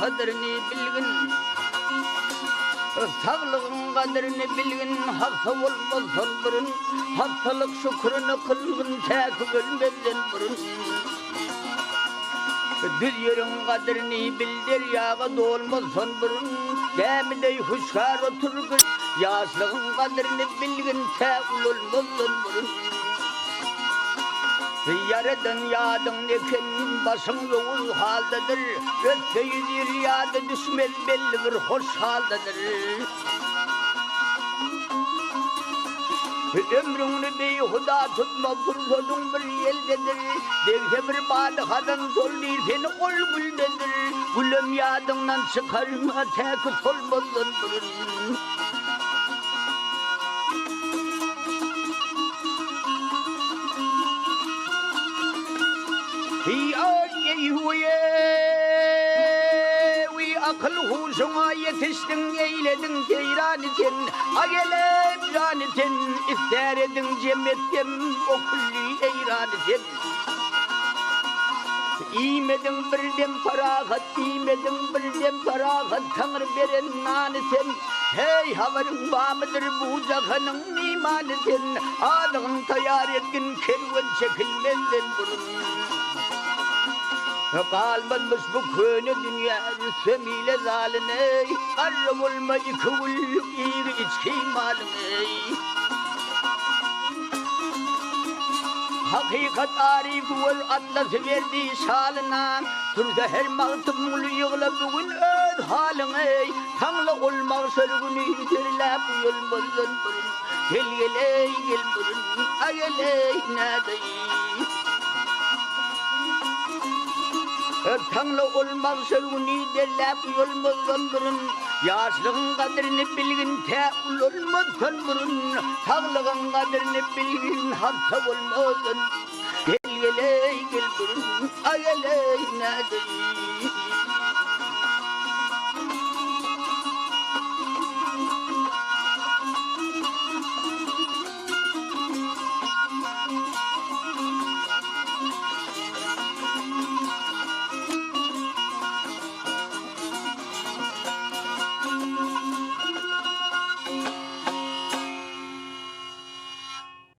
kadrini bilgin Sağlığın kadrini bilgin hasta olmazsan burun Hastalık şükrünü kılgın tek ölmezden burun Düz yerin kadrini bildir yağı dolmazsan burun Gemidey huşkar oturgın Yaşlığın kadrini bilgin tek olmazsan burun Yaradan yadın neken başın yoğuz haldadır Ötseyidir yadı düşmez belli bir hoş haldadır Ömrünü beyhuda tutma fırsatın bir yeldedir Devse bir balıkadan sol değil seni ol güldedir Gülüm yadından çıkarma tek solmazdan durun Akıl huşuna yetiştin eyledin ceyraniten Agelep caneten ister edin cemmetten o kulli eyraneten İmedin birdem farahat, imedin birdem farahat Tanrı veren naneten Hey havarın bağmıdır bu cahanın mimaneten Adın tayar etkin kervan çekilmezden burun Kalmamış bu köyne dünya rüsemiyle zaline Karım olma iki ulluk iyi içki maline Hakikat arif ol atlası verdi şalına Turda her mağtımlı yığla bugün öz haline Tanlı olmak sörgünü derle bu yolmazdan burun Gel geley gel burun ageley nadey Tanrı olmak sörgünü derlep yolmazdan durun Yaşlığın kadrini bilgin teğul olmazdan durun Sağlığın kadrini bilgin hasta olmazdan Gel geley gel durun ageley nadey